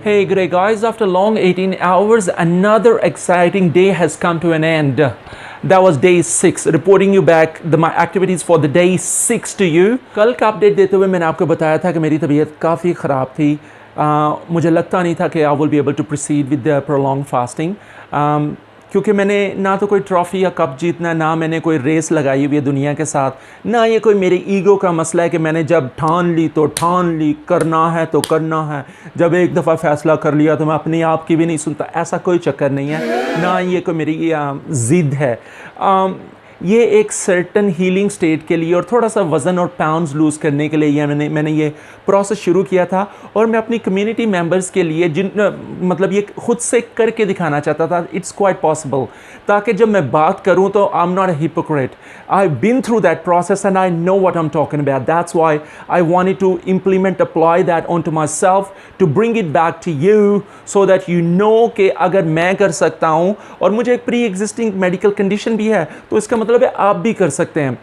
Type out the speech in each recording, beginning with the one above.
Hey, great guys, after long 18 hours, another exciting day has come to an end. That was day 6, reporting you back my activities for the day 6 to you. कल का update देते हुए मैंने आपको बताया था कि मेरी तबीयत काफ़ी ख़राब थी. मुझे लगता नहीं था कि I will be able to proceed with the prolonged fasting. क्योंकि मैंने ना तो कोई ट्रॉफ़ी या कप जीतना, ना मैंने कोई रेस लगाई हुई है दुनिया के साथ, ना ये कोई मेरे ईगो का मसला है कि मैंने जब ठान ली तो ठान ली, करना है तो करना है, जब एक दफ़ा फ़ैसला कर लिया तो मैं अपनी आप की भी नहीं सुनता. ऐसा कोई चक्कर नहीं है, ना ये कोई मेरी ज़िद है. ये एक सर्टन हीलिंग स्टेट के लिए और थोड़ा सा वज़न और पाउंड्स लूज़ करने के लिए मैंने ये प्रोसेस शुरू किया था. और मैं अपनी कम्युनिटी मेंबर्स के लिए मतलब ये खुद से करके दिखाना चाहता था. इट्स क्वाइट पॉसिबल, ताकि जब मैं बात करूं तो I am not a hypocrite. I have been through that process and I know what I am talking about. That's why I wanted to implement apply that on to myself, to bring it back to you, so that you know कि अगर मैं कर सकता हूँ और मुझे एक pre existing medical condition भी है तो इसका मतलब है आप भी कर सकते हैं.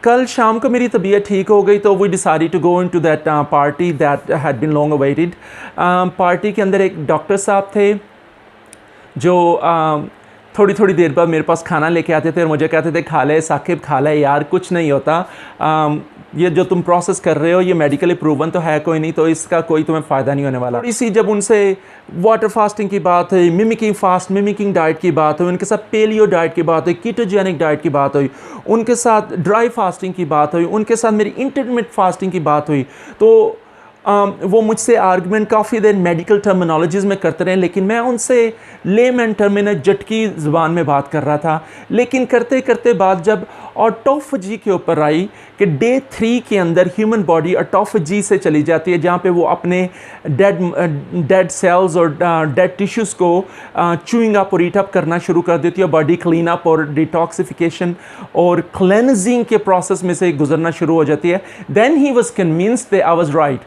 कल शाम को मेरी तबीयत ठीक हो गई तो we decided to go into that party that had been long awaited. Party के अंदर एक डॉक्टर साहब थे जो थोड़ी थोड़ी देर बाद मेरे पास खाना लेके आते थे और मुझे कहते थे खा ले साकिब, खा ले यार, कुछ नहीं होता. ये जो तुम प्रोसेस कर रहे हो ये मेडिकली प्रूवन तो है कोई नहीं, तो इसका कोई तुम्हें फ़ायदा नहीं होने वाला. इसी जब उनसे वाटर फास्टिंग की बात हुई, मिमिकिंग डाइट की बात हुई, उनके साथ पेलियो डाइट की बात हुई, कीटोजेनिक डाइट की बात हुई, उनके साथ ड्राई फास्टिंग की बात हुई, उनके साथ मेरी इंटरमिटेंट फास्टिंग की बात हुई, तो वो मुझसे आर्गुमेंट काफ़ी देर मेडिकल टर्मिनोलॉजीज़ में करते रहे, लेकिन मैं उनसे लेमन टर्मिनल जटकी ज़ुबान में बात कर रहा था. लेकिन करते करते बात जब ऑटोफेजी के ऊपर आई कि डे 3 के अंदर ह्यूमन बॉडी ऑटोफेजी से चली जाती है, जहाँ पे वो अपने डेड सेल्स और डेड टिश्यूज़ को चूइंग अप और ईट अप करना शुरू कर देती है. बॉडी क्लीन अप और डिटॉक्सिफिकेशन और क्लेंजिंग के प्रोसेस में से गुजरना शुरू हो जाती है. Then he was convinced that I was right.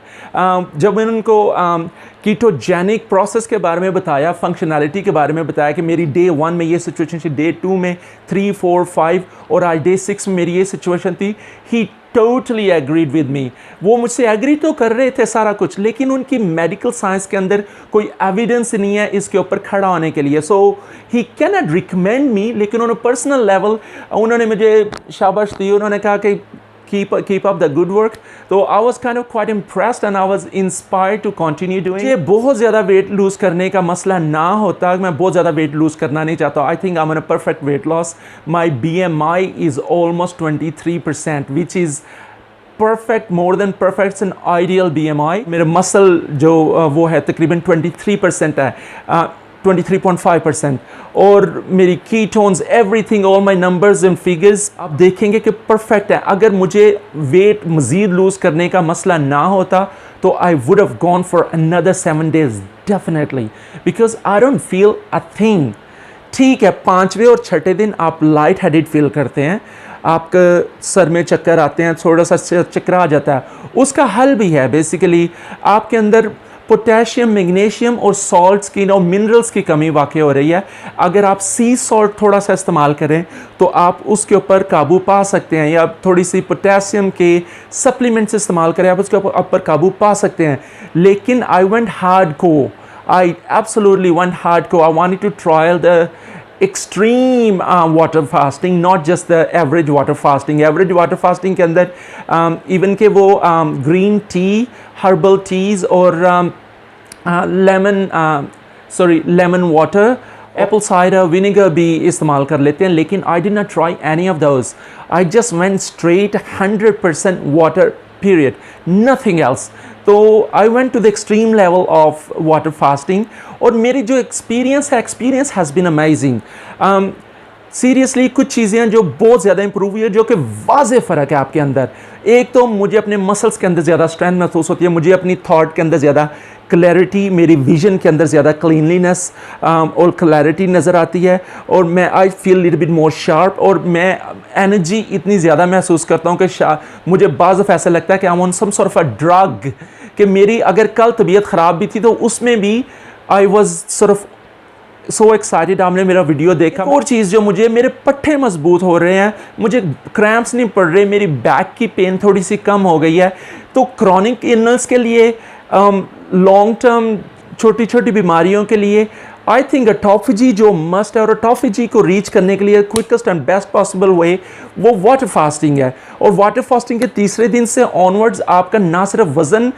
जब मैंने उनको कीटोजेनिक प्रोसेस के बारे में बताया, फंक्शनैलिटी के बारे में बताया कि मेरी डे 1 में ये सिचुएशन थी, डे 2 में 3, 4, 5 और आज डे 6 में मेरी ये सिचुएशन थी, ही टोटली एग्रीड विद मी. वो मुझसे एग्री तो कर रहे थे सारा कुछ, लेकिन उनकी मेडिकल साइंस के अंदर कोई एविडेंस नहीं है इसके ऊपर खड़ा होने के लिए. So he can not recommend me, लेकिन उन्होंने पर्सनल लेवल उन्होंने मुझे शाबाश दी. उन्होंने कहा कि keep up the good work. तो I was kind of quite impressed and I was inspired to continue doing. ये बहुत ज़्यादा वेट लूज़ करने का मसला ना होता, मैं बहुत ज़्यादा वेट लूज़ करना नहीं चाहता. I think I'm on a perfect weight loss. My BMI is almost 23%, which is perfect, more than perfect. It's an ideal BMI. मेरे मसल जो वो है तकरीबन 23% है, 23.5%. और मेरी ketones, everything, all my numbers and figures आप देखेंगे कि परफेक्ट है. अगर मुझे वेट मज़ीद लूज़ करने का मसला ना होता तो I would have gone for another 7 days definitely, because I don't feel a thing. ठीक है, 5वें और 6ठे दिन आप लाइट हेडेड फील करते हैं, आपके सर में चक्कर आते हैं, थोड़ा सा चक्कर आ जाता है. उसका हल भी है. बेसिकली आपके अंदर पोटेशियम, मैग्नीशियम और सॉल्ट्स की और मिनरल्स की कमी वाक़ई हो रही है. अगर आप सी सॉल्ट थोड़ा सा इस्तेमाल करें तो आप उसके ऊपर काबू पा सकते हैं, या थोड़ी सी पोटेशियम के सप्लीमेंट्स इस्तेमाल करें आप उसके ऊपर काबू पा सकते हैं. लेकिन I went hardcore. I absolutely went hardcore. I wanted to trial the extreme water fasting, not just the average water fasting. Average water fasting के अंदर even के वो green tea, herbal teas और lemon water, apple cider vinegar भी इस्तेमाल कर लेते हैं. लेकिन I did not try any of those. I just went straight 100% water, period, nothing else. तो I went to the extreme level of water fasting और मेरी जो experience has been amazing. Seriously कुछ चीज़ें जो बहुत ज़्यादा इंप्रूव हुई है, जो कि वाज़े फ़र्क है आपके अंदर. एक तो मुझे अपने मसल्स के अंदर ज़्यादा स्ट्रेंथ महसूस होती है, मुझे अपनी थॉट के अंदर ज़्यादा क्लैरिटी, मेरी विजन के अंदर ज़्यादा क्लीनलीनेस और क्लैरिटी नज़र आती है, और मैं I feel little bit more sharp, और मैं एनर्जी इतनी ज़्यादा महसूस करता हूँ कि मुझे बाज़ दफ़ा ऐसा लगता है कि I am on some sort of a drug, कि मेरी अगर कल तबीयत ख़राब भी थी तो उसमें भी I was sort of so excited. आपने मेरा वीडियो देखा. और चीज़ जो मुझे, मेरे पट्टे मजबूत हो रहे हैं, मुझे क्रैम्प्स नहीं पड़ रहे, मेरी बैक की पेन थोड़ी सी कम हो गई है. तो क्रॉनिक इलनेस के लिए लॉन्ग टर्म छोटी छोटी बीमारियों के लिए आई थिंक ऑटोफेजी जो मस्ट है, और ऑटोफेजी को रीच करने के लिए quickest and best possible way वो वाटर फास्टिंग है। और वाटर फास्टिंग के तीसरे दिन से ऑनवर्ड्स आपका ना सिर्फ वज़न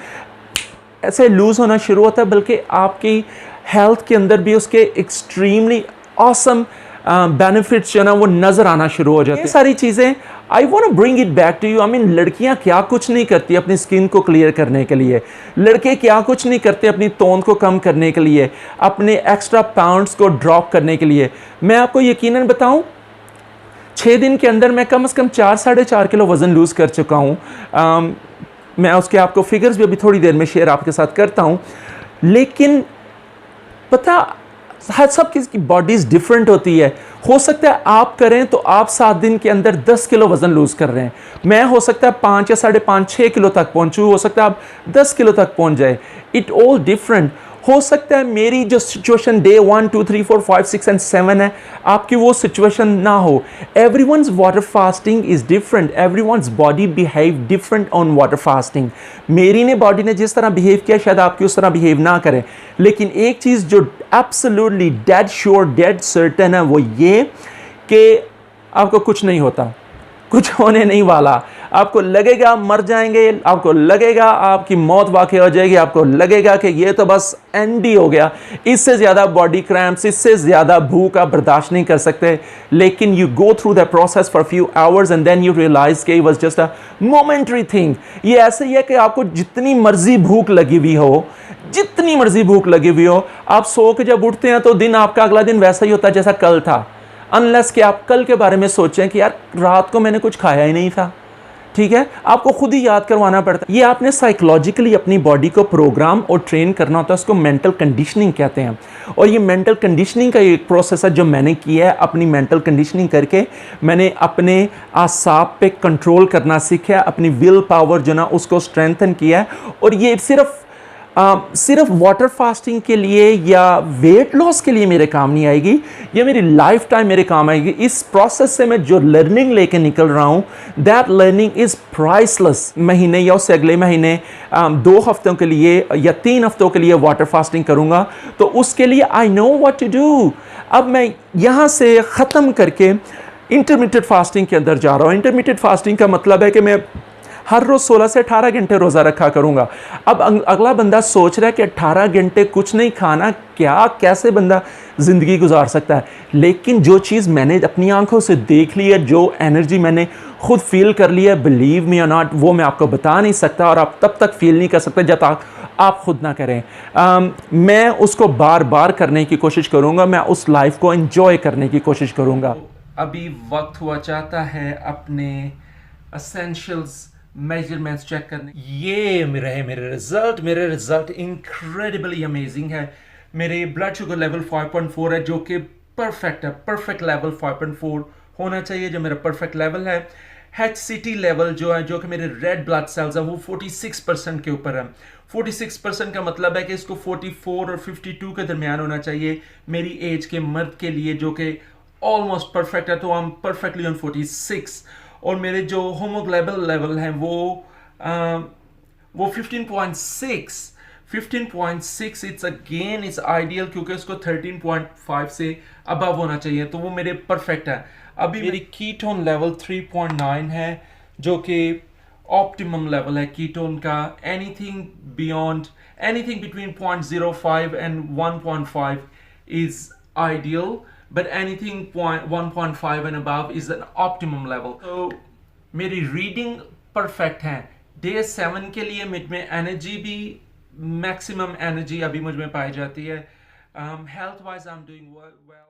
ऐसे लूज़ होना शुरू होता है, बल्कि आपकी हेल्थ के अंदर भी उसके एक्सट्रीमली ऑसम बेनिफिट्स जो है ना वो नज़र आना शुरू हो जाते हैं। ये सारी चीज़ें I want to bring it back to you. I mean लड़कियां क्या कुछ नहीं करती अपनी स्किन को क्लियर करने के लिए, लड़के क्या कुछ नहीं करते अपनी तोंद को कम करने के लिए, अपने एक्स्ट्रा पाउंड्स को ड्रॉप करने के लिए। मैं आपको यकीनन बताऊं, 6 दिन के अंदर मैं कम से कम 4-4.5 किलो वज़न लूज़ कर चुका हूँ। मैं उसके आपको फिगर्स भी अभी थोड़ी देर में शेयर आपके साथ करता हूँ। लेकिन पता हर सब की बॉडीज़ डिफरेंट होती है। हो सकता है आप करें तो आप 7 दिन के अंदर 10 किलो वज़न लूज़ कर रहे हैं, मैं हो सकता है 5 या 5.5-6 किलो तक पहुंचूं, हो सकता है आप 10 किलो तक पहुंच जाए। It all different. हो सकता है मेरी जो सिचुएशन डे 1, 2, 3, 4, 5, 6 एंड 7 है, आपकी वो सिचुएशन ना हो। Everyone's water fasting is different, everyone's body behave different on water fasting. मेरी बॉडी ने जिस तरह बिहेव किया शायद आपकी उस तरह बिहेव ना करें, लेकिन एक चीज़ जो absolutely dead sure dead certain है वो ये कि आपको कुछ नहीं होता, कुछ होने नहीं वाला। आपको लगेगा मर जाएंगे, आपको लगेगा आपकी मौत वाक़ई हो जाएगी, आपको लगेगा कि ये तो बस एंड ही हो गया, इससे ज़्यादा बॉडी क्रैम्प्स, इससे ज़्यादा भूख आप बर्दाश्त नहीं कर सकते। लेकिन you go through the process for few hours and then you realise कि it was just a momentary thing. ये ऐसे ही है कि आपको जितनी मर्जी भूख लगी हुई हो, जितनी मर्जी भूख लगी हुई हो, आप सो के जब उठते हैं तो दिन आपका अगला दिन वैसा ही होता है जैसा कल था, अनलेस कि आप कल के बारे में सोचें कि यार रात को मैंने कुछ खाया ही नहीं था। ठीक है, आपको खुद ही याद करवाना पड़ता है। ये आपने साइकोलॉजिकली अपनी बॉडी को प्रोग्राम और ट्रेन करना होता है, उसको मेंटल कंडीशनिंग कहते हैं। और ये मेंटल कंडीशनिंग का एक प्रोसेस है जो मैंने किया है। अपनी मेंटल कंडीशनिंग करके मैंने अपने आसाब पे कंट्रोल करना सीखा है, अपनी विल पावर जो ना उसको स्ट्रेंथन किया है। और ये सिर्फ वाटर फास्टिंग के लिए या वेट लॉस के लिए मेरे काम नहीं आएगी, ये मेरी लाइफ टाइम मेरे काम आएगी। इस प्रोसेस से मैं जो लर्निंग लेके निकल रहा हूँ, दैट लर्निंग इज़ प्राइसलेस। महीने या उससे अगले महीने 2 हफ्तों के लिए या 3 हफ्तों के लिए वाटर फास्टिंग करूँगा, तो उसके लिए I know what to do. अब मैं यहाँ से ख़त्म करके इंटरमिटेड फास्टिंग के अंदर जा रहा हूँ। इंटरमिटेड फास्टिंग का मतलब है कि मैं हर रोज़ 16 से 18 घंटे रोज़ा रखा करूँगा। अब अगला बंदा सोच रहा है कि 18 घंटे कुछ नहीं खाना, क्या कैसे बंदा ज़िंदगी गुजार सकता है? लेकिन जो चीज़ मैंने अपनी आंखों से देख ली है, जो एनर्जी मैंने खुद फील कर ली है, बिलीव मी और नॉट, वो मैं आपको बता नहीं सकता, और आप तब तक फील नहीं कर सकते जब तक आप खुद ना करें। मैं उसको बार बार करने की कोशिश करूँगा, मैं उस लाइफ को एंजॉय करने की कोशिश करूँगा। अभी वक्त हुआ चाहता है अपने एसेंशियल्स मेजरमेंट्स चेक करने। ये मेरे रिजल्ट इनक्रेडिबली अमेजिंग है। मेरे ब्लड शुगर लेवल 5.4 है, जो कि परफेक्ट है। परफेक्ट लेवल 5.4 होना चाहिए, जो मेरा परफेक्ट लेवल है। HCT लेवल जो है, जो कि मेरे रेड ब्लड सेल्स है, वो 46% के ऊपर है। 46% का मतलब है कि इसको 44 और 52 के दरमियान होना चाहिए मेरी एज के मर्द के लिए, जो कि ऑलमोस्ट परफेक्ट है। तो आई एम परफेक्टली ऑन 46। और मेरे जो होमोग्लोबिन लेवल हैं वो 15.6 इट्स आइडियल, क्योंकि उसको 13.5 से अबव होना चाहिए, तो वो मेरे परफेक्ट है। अभी मेरी कीटोन लेवल 3.9 है, जो कि ऑप्टिमम लेवल है कीटोन का। Anything between 0.05 and 1.5 is ideal, but anything 1.5 and above is an optimum level. So मेरी रीडिंग परफेक्ट है। डे 7 के लिए मुझ में एनर्जी भी मैक्सिमम एनर्जी अभी मुझ में पाई जाती है। Health wise I am doing well.